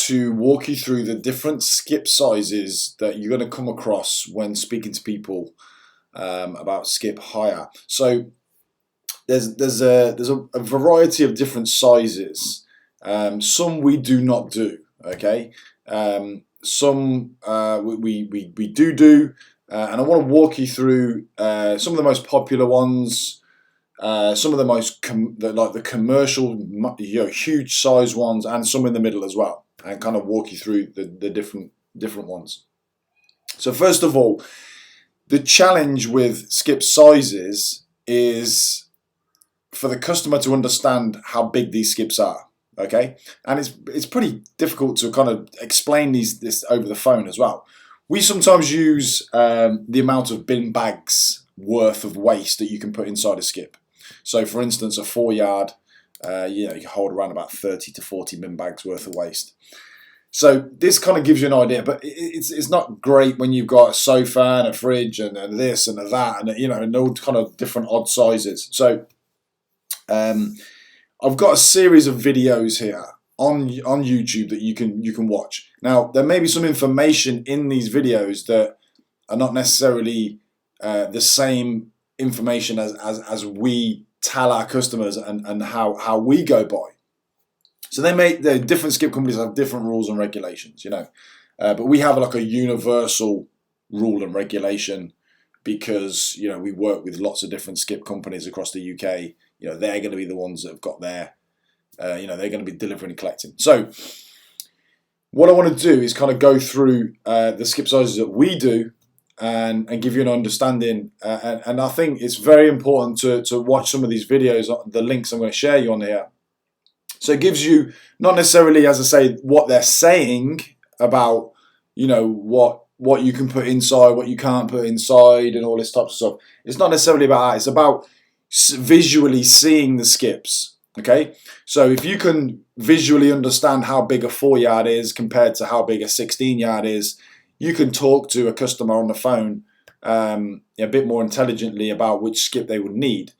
to walk you through the different skip sizes that you're going to come across when speaking to people about skip hire. So there's a variety of different sizes. Some we do not do. Okay. Some we do, and I want to walk you through some of the most popular ones. Some of the most like the commercial, huge size ones, and some in the middle as well, and kind of walk you through the different ones. So first of all, the challenge with skip sizes is for the customer to understand how big these skips are. Okay, and it's pretty difficult to kind of explain this over the phone as well. We sometimes use the amount of bin bags worth of waste that you can put inside a skip. So, for instance, a 4-yard, you can hold around about 30 to 40 bin bags worth of waste. So this kind of gives you an idea, but it's not great when you've got a sofa and a fridge and this and that and and all kind of different odd sizes. So I've got a series of videos here on YouTube that you can watch. Now there may be some information in these videos that are not necessarily the same information as we tell our customers and how we go by. So the different skip companies have different rules and regulations, but we have like a universal rule and regulation because we work with lots of different skip companies across the UK. They're going to be the ones that have got their they're going to be delivering and collecting. So what I want to do is kind of go through the skip sizes that we do and give you an understanding. And I think it's very important to watch some of these videos, the links I'm going to share you on here. So it gives you not necessarily, as I say, what they're saying about, what you can put inside, what you can't put inside, and all this type of stuff. It's not necessarily about that. It's about visually seeing the skips. Okay, so if you can visually understand how big a 4-yard is compared to how big a 16-yard is, you can talk to a customer on the phone a bit more intelligently about which skip they would need.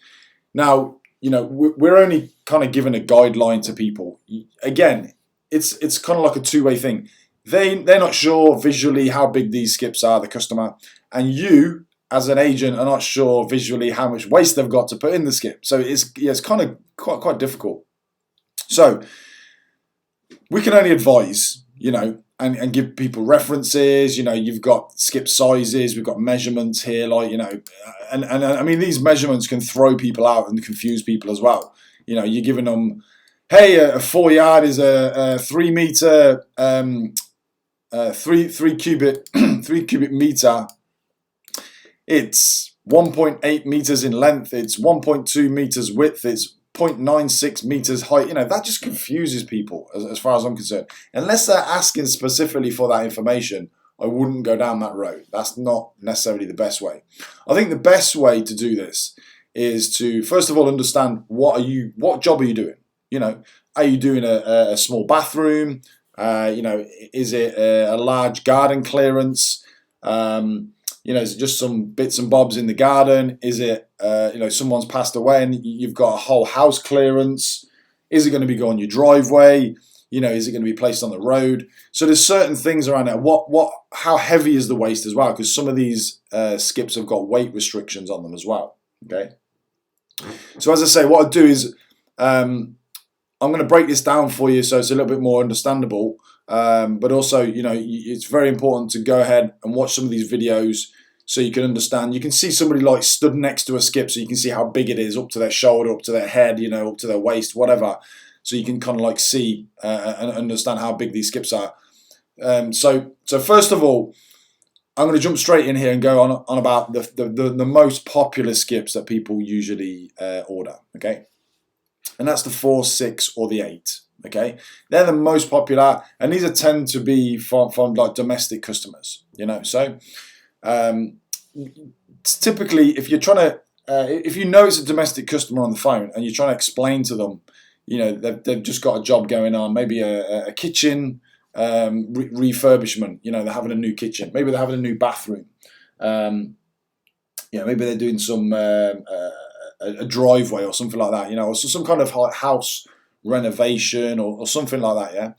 Now, we're only kind of giving a guideline to people. Again, it's kind of like a two-way thing. They're not sure visually how big these skips are, the customer, and you, as an agent, are not sure visually how much waste they've got to put in the skip. So it's kind of quite difficult. So we can only advise, and give people references. You've got skip sizes, we've got measurements here, and I mean these measurements can throw people out and confuse people as well. You're giving them, hey, a 4-yard is a 3 meter, 3 cubic meter. It's 1.8 meters in length. It's 1.2 meters width. It's 0.96 meters height. That just confuses people as far as I'm concerned. Unless they're asking specifically for that information, I wouldn't go down that road. That's not necessarily the best way. I think the best way to do this is to first of all understand what job are you doing. Are you doing a small bathroom? Is it a large garden clearance? Is it just some bits and bobs in the garden? Is it, someone's passed away and you've got a whole house clearance? Is it going to be going your driveway? Is it going to be placed on the road? So there's certain things around there. How heavy is the waste as well? Because some of these skips have got weight restrictions on them as well. Okay. So as I say, what I do is I'm going to break this down for you so it's a little bit more understandable. But also, it's very important to go ahead and watch some of these videos so you can understand. You can see somebody like stood next to a skip, so you can see how big it is, up to their shoulder, up to their head, up to their waist, whatever. So you can kind of like see and understand how big these skips are. So first of all, I'm going to jump straight in here and go on about the most popular skips that people usually order. Okay, and that's the 4, 6, or the 8. Okay, they're the most popular, and these tend to be from like domestic customers. So typically, if you're trying to, if it's a domestic customer on the phone and you're trying to explain to them, they've just got a job going on, maybe a kitchen refurbishment. They're having a new kitchen, maybe they're having a new bathroom. Maybe they're doing some a driveway or something like that. Or some kind of house renovation or something like that. Yeah.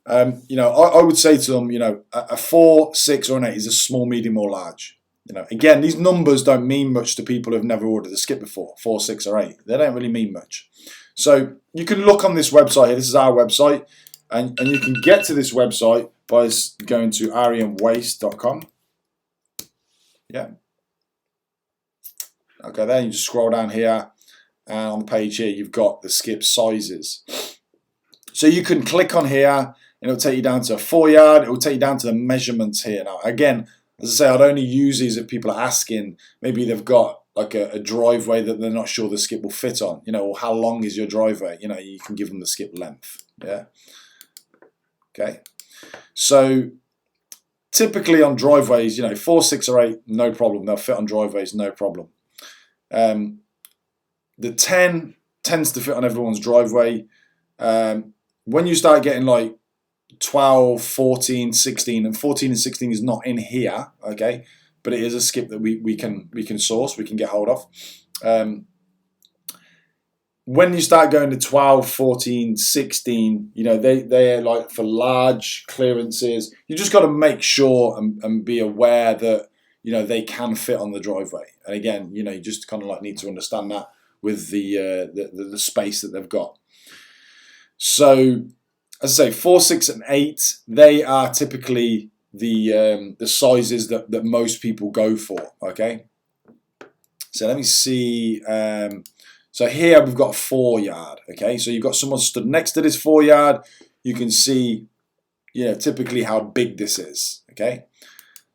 You know, I would say to them, you know, a 4, 6, or an 8 is a small, medium, or large. You know, again, these numbers don't mean much to people who've never ordered a skip before, 4, 6, or 8. They don't really mean much. So you can look on this website here. This is our website, and you can get to this website by going to arianwaste.com. Yeah. Okay, then you just scroll down here, and on the page here, you've got the skip sizes. So you can click on here, and it'll take you down to a 4 yard. It will take you down to the measurements here. Now, again, as I say, I'd only use these if people are asking. Maybe they've got like a driveway that they're not sure the skip will fit on. You know, or how long is your driveway? You know, you can give them the skip length. Yeah. Okay. So typically on driveways, you know, 4, 6, or 8, no problem. They'll fit on driveways, no problem. The 10 tends to fit on everyone's driveway. When you start getting like 12, 14, 16, and 14 and 16 is not in here, okay, but it is a skip that we can source, we can get hold of. When you start going to 12, 14, 16, you know, they're like for large clearances. You just got to make sure and be aware that, you know, they can fit on the driveway. And again, you know, you just kind of like need to understand that with the space that they've got. So, as I say, 4, 6, and 8, they are typically the sizes that most people go for. Okay. So let me see. So here we've got a 4 yard. Okay. So you've got someone stood next to this 4 yard. You can see, you know, typically how big this is. Okay.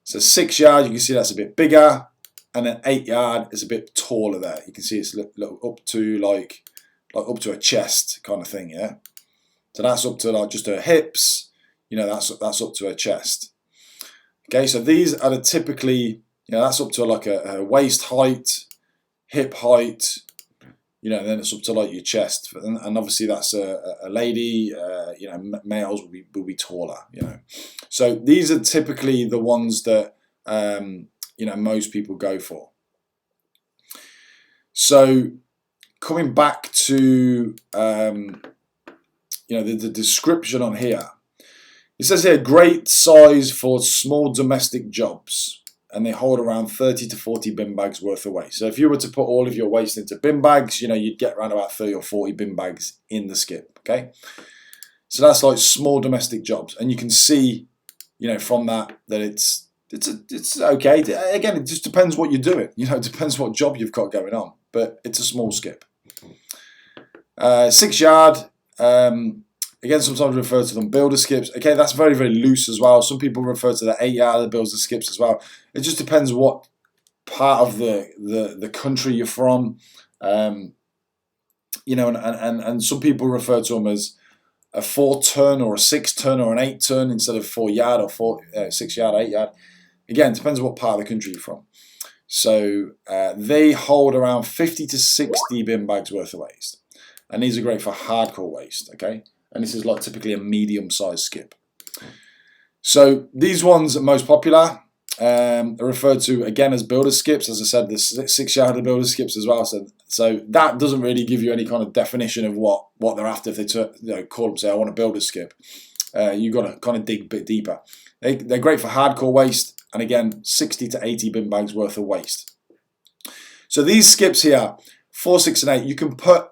So 6 yard, you can see that's a bit bigger, and then 8 yard is a bit taller there. You can see it's up to like up to a chest kind of thing. Yeah. So that's up to like just her hips, you know, that's up to her chest. Okay, so these are the typically, you know, that's up to like a waist height, hip height, you know, and then it's up to like your chest. And obviously that's a lady, you know, males will be taller, you know. So these are typically the ones that, you know, most people go for. So coming back to, you know, the description on here. It says here, great size for small domestic jobs, and they hold around 30 to 40 bin bags worth of waste. So if you were to put all of your waste into bin bags, you know, you'd get around about 30 or 40 bin bags in the skip, okay? So that's like small domestic jobs, and you can see, you know, from that it's okay. Again, it just depends what you're doing. You know, it depends what job you've got going on, but it's a small skip. 6 yard. Again, sometimes we refer to them builder skips. Okay, that's very, very loose as well. Some people refer to the 8 yard that builds the skips as well. It just depends what part of the country you're from. You know, and some people refer to them as a 4 ton or a 6 ton or an 8 ton instead of 4 yard or 6 yard, 8 yard. Again, it depends what part of the country you're from. So they hold around 50 to 60 bin bags worth of waste. And these are great for hardcore waste, okay? And this is like typically a medium-sized skip. So these ones are most popular. Are referred to again as builder skips. As I said, the 6 yard builder skips as well. So that doesn't really give you any kind of definition of what they're after. If they call them, say, I want a builder skip. You've got to kind of dig a bit deeper. They're great for hardcore waste, and again, 60 to 80 bin bags worth of waste. So these skips here, 4, 6, and 8, you can put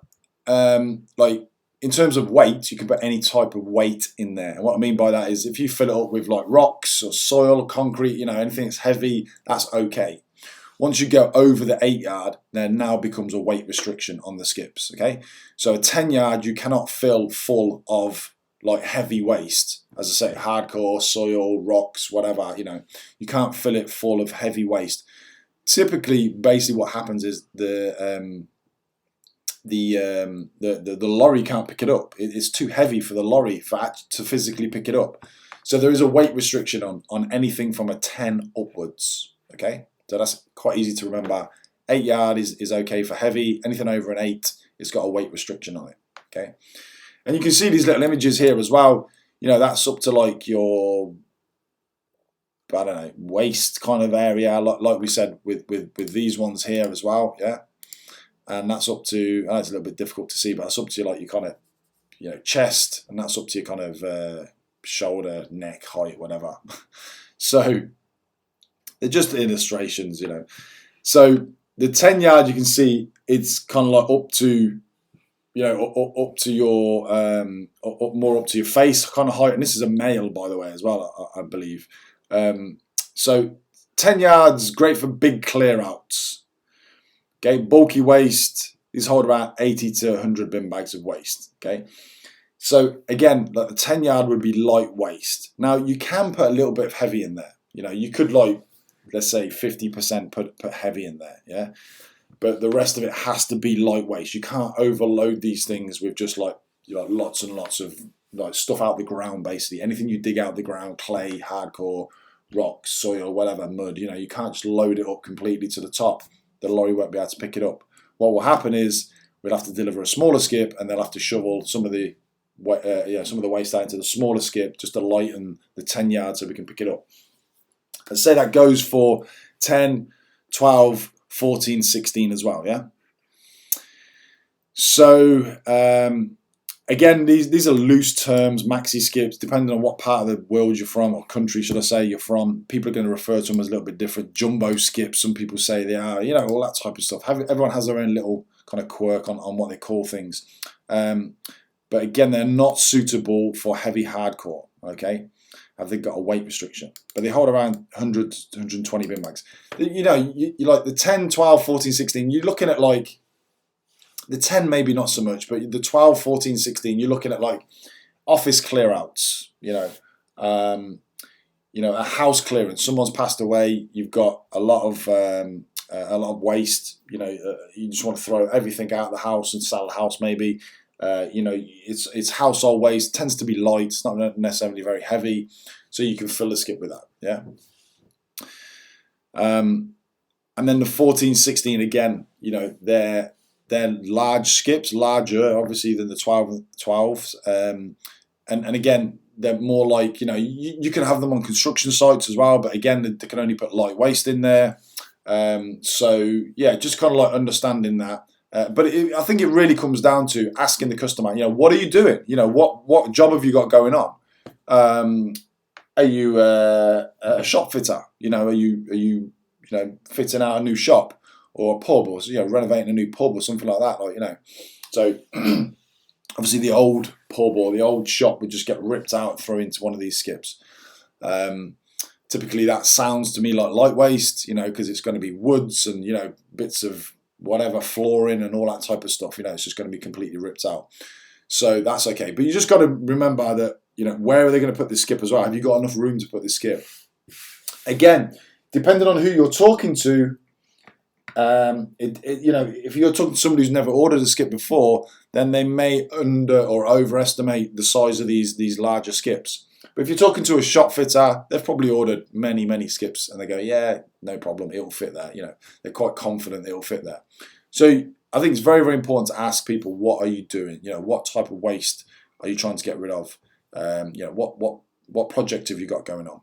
like in terms of weight, you can put any type of weight in there. And what I mean by that is if you fill it up with like rocks or soil or concrete, you know, anything that's heavy, that's okay. Once you go over the 8 yard, there now becomes a weight restriction on the skips, okay? So a 10 yard, you cannot fill full of like heavy waste. As I say, hardcore, soil, rocks, whatever, you know, you can't fill it full of heavy waste. Typically, basically what happens is the lorry can't pick it up. It's too heavy for the lorry to physically pick it up. So there is a weight restriction on anything from a 10 upwards, okay? So that's quite easy to remember. 8 yard is okay for heavy. Anything over an 8, it's got a weight restriction on it, okay? And you can see these little images here as well. You know, that's up to like your, I don't know, waist kind of area, like we said with these ones here as well, yeah? And that's up to, it's a little bit difficult to see, but that's up to like your kind of, you know, chest, and that's up to your kind of shoulder, neck height, whatever. So they're just illustrations, you know. So the 10 yard, you can see it's kind of like up to, you know, up to your more up to your face kind of height. And this is a male, by the way, as well, I believe. So 10 yards, great for big clear outs. Okay, bulky waste. These hold around 80 to 100 bin bags of waste. Okay, so again, like the 10 yard would be light waste. Now you can put a little bit of heavy in there. You know, you could, like, let's say 50% put heavy in there. Yeah, but the rest of it has to be light waste. You can't overload these things with just like, you know, lots and lots of like stuff out the ground. Basically, anything you dig out the ground, clay, hardcore, rocks, soil, whatever, mud. You know, you can't just load it up completely to the top. The lorry won't be able to pick it up. What will happen is we'll have to deliver a smaller skip, and they'll have to shovel some of the waste out into the smaller skip just to lighten the 10 yards so we can pick it up. And say that goes for 10, 12, 14, 16 as well, yeah? So, again, these are loose terms, maxi skips, depending on what part of the world you're from, or country, should I say, you're from. People are going to refer to them as a little bit different. Jumbo skips, some people say they are, you know, all that type of stuff. Everyone has their own little kind of quirk on what they call things. But again, they're not suitable for heavy hardcore, okay? They've got a weight restriction, but they hold around 100 to 120 bin bags. You know, you like the 10, 12, 14, 16, you're looking at like, the 10 maybe not so much, but the 12, 14, 16, you're looking at like office clear outs, you know, a house clearance. Someone's passed away, you've got a lot of waste, you know, you just want to throw everything out of the house and sell the house maybe. You know, it's household waste, tends to be light, it's not necessarily very heavy, so you can fill the skip with that, yeah. And then the 14, 16, again, you know, they're large skips, larger obviously than the 12s, and again, they're more like, you know, you can have them on construction sites as well, but again, they can only put light waste in there. So yeah, just kind of like understanding that. But I think it really comes down to asking the customer, you know, what are you doing? You know, what job have you got going on? Are you a shop fitter? You know, are you fitting out a new shop or a pub, or, you know, renovating a new pub or something like that? Like, you know, so obviously the old pub or the old shop would just get ripped out and thrown into one of these skips. Typically, that sounds to me like light waste, you know, because it's going to be woods and, you know, bits of whatever, flooring and all that type of stuff. You know, it's just going to be completely ripped out. So that's okay. But you just got to remember that, you know, where are they going to put this skip as well? Have you got enough room to put this skip? Again, depending on who you're talking to, you know, if you're talking to somebody who's never ordered a skip before, then they may under or overestimate the size of these larger skips. But if you're talking to a shop fitter, they've probably ordered many skips, and they go, yeah, no problem, it'll fit there. You know, they're quite confident it'll fit there. So I think it's very, very important to ask people, what are you doing? You know, what type of waste are you trying to get rid of? You know, what project have you got going on?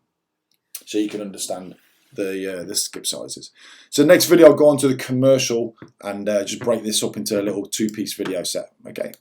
So you can understand the skip sizes. So next video, I'll go on to the commercial and just break this up into a little 2-piece video set. Okay.